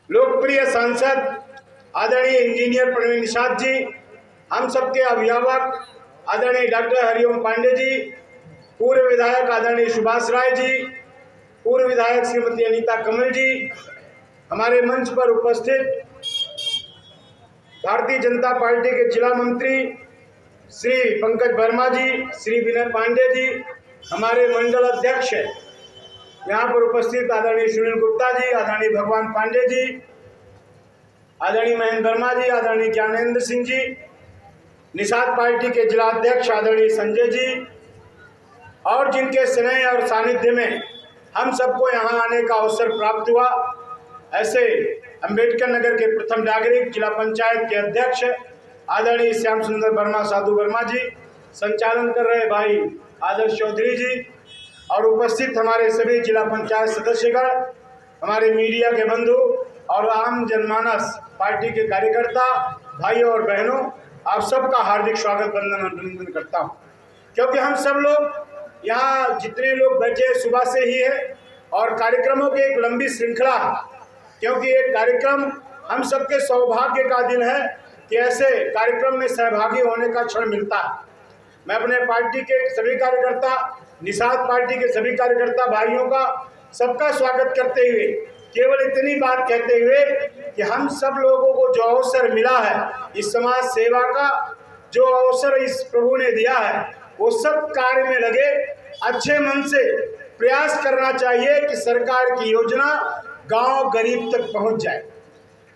लोकप्रिय सांसद आदरणीय इंजीनियर प्रवीण निषाद जी, हम सबके अभिभावक आदरणीय डॉक्टर हरिओम पांडे जी, पूर्व विधायक आदरणीय सुभाष राय जी, पूर्व विधायक श्रीमती अनीता कमल जी, हमारे मंच पर उपस्थित भारतीय जनता पार्टी के जिला मंत्री श्री पंकज वर्मा जी, श्री विनय पांडे जी, हमारे मंडल अध्यक्ष यहाँ पर उपस्थित आदरणीय सुनील गुप्ता जी, आदरणीय भगवान पांडे जी, आदरणीय महेंद्र वर्मा जी, आदरणीय ज्ञानेंद्र सिंह जी, निषाद पार्टी के जिला अध्यक्ष आदरणीय संजय जी, और जिनके स्नेह और सानिध्य में हम सबको यहाँ आने का अवसर प्राप्त हुआ, ऐसे अंबेडकर नगर के प्रथम नागरिक जिला पंचायत के अध्यक्ष आदरणीय श्याम सुंदर वर्मा साधु वर्मा जी, संचालन कर रहे भाई आदर्श चौधरी जी, और उपस्थित हमारे सभी जिला पंचायत सदस्यगण, हमारे मीडिया के बंधु और आम जनमानस पार्टी के कार्यकर्ता भाइयों और बहनों, आप सबका हार्दिक स्वागत वंदन और अभिनंदन करता हूं। क्योंकि हम सब लोग यहाँ जितने लोग बैठे सुबह से ही है और कार्यक्रमों की एक लंबी श्रृंखला है, क्योंकि ये कार्यक्रम हम सबके सौभाग्य का दिन है कि ऐसे कार्यक्रम में सहभागी होने का क्षण मिलता है। मैं अपने पार्टी के सभी कार्यकर्ता, निषाद पार्टी के सभी कार्यकर्ता भाइयों का सबका स्वागत करते हुए केवल इतनी बात कहते हुए कि हम सब लोगों को जो अवसर मिला है, इस समाज सेवा का जो अवसर इस प्रभु ने दिया है, वो सब कार्य में लगे अच्छे मन से प्रयास करना चाहिए कि सरकार की योजना गांव गरीब तक पहुंच जाए,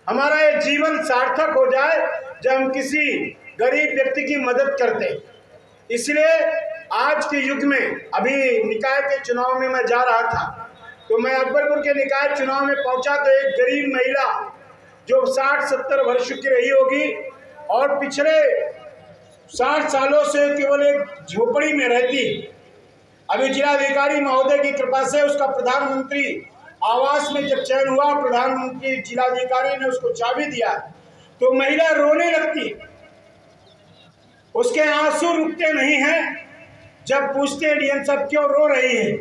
हमारा ये जीवन सार्थक हो जाए जब हम किसी गरीब व्यक्ति की मदद करते हैं। इसलिए आज के युग में, अभी निकाय के चुनाव में मैं जा रहा था तो मैं अकबरपुर के निकाय चुनाव में पहुंचा तो एक गरीब महिला जो 60-70 वर्ष की रही होगी और पिछले 60 सालों से केवल एक झोपड़ी में रहती, अभी जिलाधिकारी महोदय की कृपा से उसका प्रधानमंत्री आवास में जब चयन हुआ, प्रधानमंत्री जिलाधिकारी ने उसको चाबी दिया तो महिला रोने लगती, उसके आंसू रुकते नहीं हैं। जब पूछते हैं डीएम साहब क्यों रो रही है,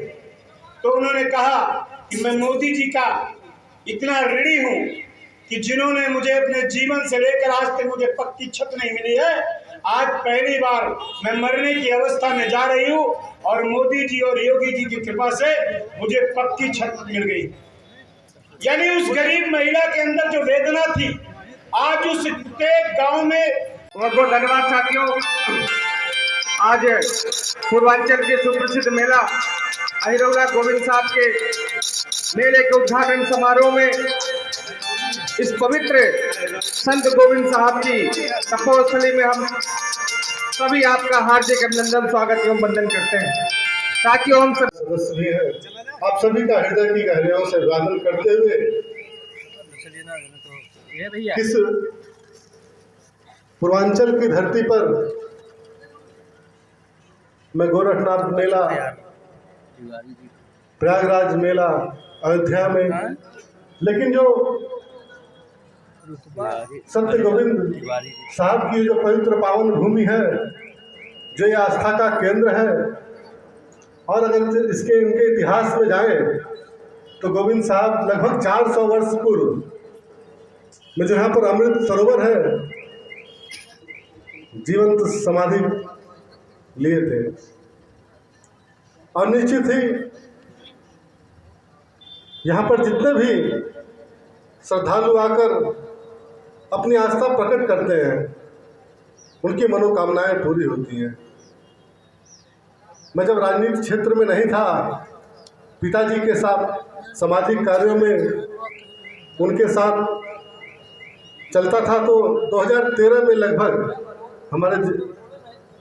तो उन्होंने कहा कि मैं मोदी जी का इतना ऋणी हूं कि जिन्होंने मुझे अपने जीवन से लेकर आज तक मुझे पक्की छत नहीं मिली है, आज पहली बार मैं मरने की अवस्था में जा रही हूं और मोदी जी और योगी जी की कृपा से मुझे पक्की छत मिल गई। यानी उस गरीब महिला के अंदर जो वेदना थी, आज उस गांव में। बहुत बहुत धन्यवाद साथियों। आज पूर्वांचल के सुप्रसिद्ध मेला अहिरौला गोविंद साहब के मेले के उद्घाटन समारोह में इस पवित्र संत गोविंद साहब की तपोस्थली में हम सभी आपका हार्दिक अभिनंदन, स्वागत एवं वंदन करते हैं। साथियों, हम सदस्य भी है, आप सभी का हृदय की गहराइयों से अभिवादन करते हुए किस पूर्वांचल की धरती पर मैं गोरखनाथ मेला, प्रयागराज मेला, अयोध्या में, लेकिन जो संत गोविंद साहब की जो पवित्र पावन भूमि है, जो ये आस्था का केंद्र है, और अगर इसके इनके इतिहास में जाएं तो गोविंद साहब लगभग 400 वर्ष पूर्व में जो यहाँ पर अमृत सरोवर है, जीवंत समाधि लिए थे। और निश्चित ही यहाँ पर जितने भी श्रद्धालु आकर अपनी आस्था प्रकट करते हैं, उनकी मनोकामनाएं पूरी होती हैं। मैं जब राजनीतिक क्षेत्र में नहीं था, पिताजी के साथ सामाजिक कार्यों में उनके साथ चलता था, तो 2013 में लगभग हमारे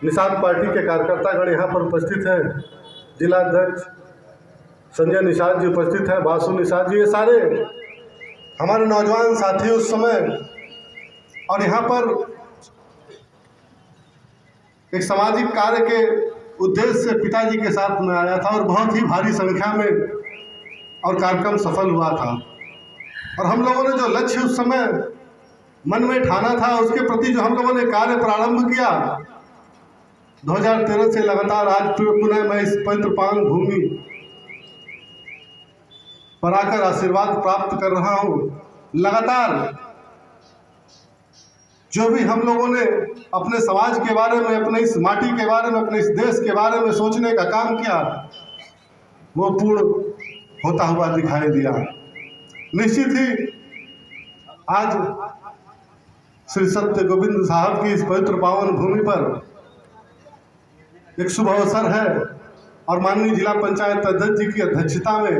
निषाद पार्टी के कार्यकर्तागण यहाँ पर उपस्थित हैं, जिला अध्यक्ष संजय निषाद जी उपस्थित हैं, बासु निषाद जी, ये सारे हमारे नौजवान साथी उस समय, और यहाँ पर एक सामाजिक कार्य के उद्देश्य से पिताजी के साथ में आया था और बहुत ही भारी संख्या में और कार्यक्रम सफल हुआ था। और हम लोगों ने जो लक्ष्य उस समय मन में ठाना था, उसके प्रति जो हम लोगों ने कार्य प्रारंभ किया, 2013 से लगातार आज पुनः मैं इस पवित्र पावन भूमि पर आकर आशीर्वाद प्राप्त कर रहा हूँ। लगातार जो भी हम लोगों ने अपने समाज के बारे में, अपने इस माटी के बारे में, अपने इस देश के बारे में सोचने का काम किया, वो पूर्ण होता हुआ दिखाई दिया। निश्चित ही आज श्री सत्य गोविंद साहब की इस पवित्र पावन भूमि पर एक शुभ अवसर है और माननीय जिला पंचायत अध्यक्ष जी की अध्यक्षता में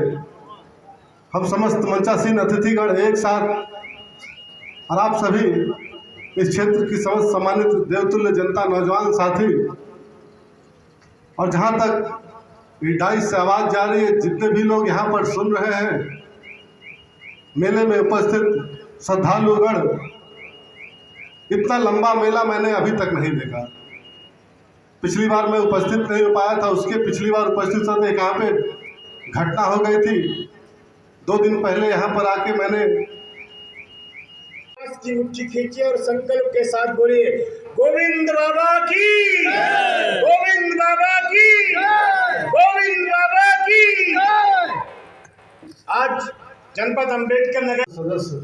हम समस्त मंचासीन अतिथिगण एक साथ और आप सभी इस क्षेत्र की समस्त सम्मानित देवतुल्य जनता, नौजवान साथी और जहाँ तक ये डाइस से आवाज़ जा रही है, जितने भी लोग यहाँ पर सुन रहे हैं, मेले में उपस्थित श्रद्धालुगण, इतना लंबा मेला मैंने अभी तक नहीं देखा। पिछली बार मैं उपस्थित नहीं हो पाया था, उसके पिछली बार उपस्थित था, एक यहाँ पे घटना हो गई थी। 2 दिन पहले यहाँ पर आके मैंने की मुट्ठी खींचिए और संकल्प के साथ बोलिए, गोविंद बाबा की, गोविंद बाबा की, गोविंद बाबा की। आज जनपद अंबेडकर नगर सदस्य,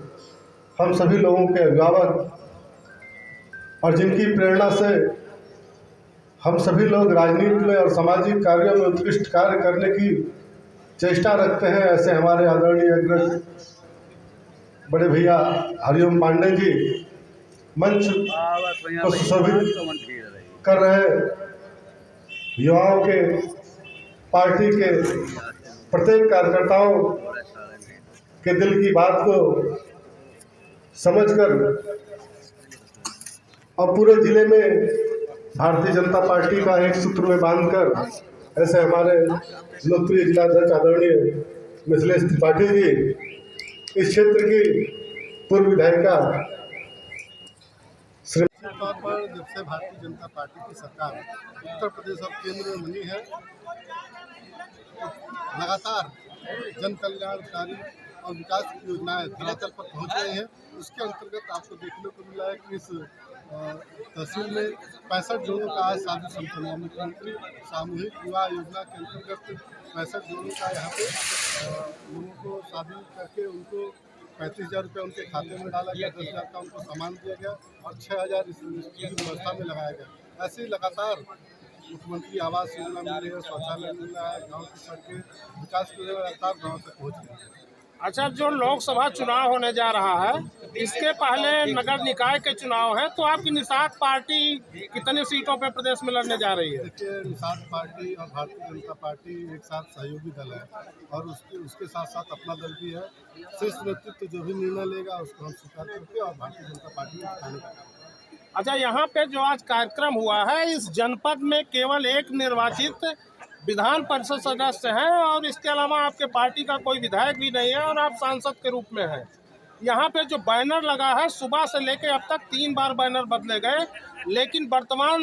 हम सभी लोगों के अभिभावक और जिनकी प्रेरणा से हम सभी लोग राजनीति में और सामाजिक कार्यों में उत्कृष्ट कार्य करने की चेष्टा रखते हैं, ऐसे हमारे आदरणीय अग्रज बड़े भैया हरिओम पांडे जी मंच को सुशोभित कर रहे युवाओं के, पार्टी के प्रत्येक कार्यकर्ताओं के दिल की बात को समझकर और पूरे जिले में भारतीय जनता पार्टी का एक सूत्र में बांधकर, ऐसे हमारे लोकप्रिय जिलाध्यक्ष आदरणीय मिथिलेश त्रिपाठी जी, इस क्षेत्र की पूर्व विधायिका तौर पर जब से भारतीय जनता पार्टी की सरकार उत्तर प्रदेश और केंद्र में बनी है, लगातार जन कल्याणकारी और विकास की योजनाएं धरातल पर पहुंच रही हैं। उसके अंतर्गत आपको देखने को मिला है कि इस तहसील में 65 जोड़ों का आज शादी संपन्न हुआ। मुख्यमंत्री सामूहिक विवाह योजना के अंतर्गत 65 जोड़ों का यहाँ पे लोगों को शादी करके उनको 35,000 रुपये उनके खाते में डाला गया, 10,000 का उनको सामान दिया गया और 6,000 इस व्यवस्था में लगाया गया। ऐसे ही लगातार मुख्यमंत्री आवास योजना मिल रही है, शौचालय मिल रहा है, गाँव की सड़कें विकास की लगातार गाँव तक पहुँच रही है। अच्छा, जो लोकसभा चुनाव होने जा रहा है, इसके पहले नगर निकाय के चुनाव है, तो आपकी निषाद पार्टी कितने सीटों पे प्रदेश में लड़ने जा रही है? देखिए, निषाद पार्टी और भारतीय जनता पार्टी एक साथ सहयोगी दल है और उसके साथ साथ अपना दल भी है। शीर्ष नेतृत्व जो भी निर्णय लेगा उसको हम स्वीकार करके और भारतीय जनता पार्टी में जिताने का काम। अच्छा, यहाँ पे जो आज कार्यक्रम हुआ है, इस जनपद में केवल एक निर्वाचित विधान परिषद सदस्य हैं और इसके अलावा आपके पार्टी का कोई विधायक भी नहीं है और आप सांसद के रूप में हैं। यहाँ पे जो बैनर लगा है, सुबह से लेकर अब तक 3 बार बैनर बदले गए, लेकिन वर्तमान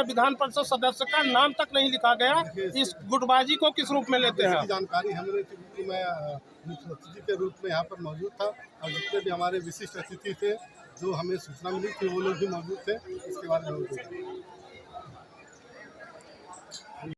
विधान परिषद सदस्य का नाम तक नहीं लिखा गया। इस गुटबाजी को किस रूप में लेते हैं? जानकारी हमें थी कि मैं मुख्य अतिथि के रूप में यहाँ पर मौजूद था और जितने भी हमारे विशिष्ट अतिथि थे जो हमें सूचना मिली थी वो लोग भी मौजूद थे। इसके बारे में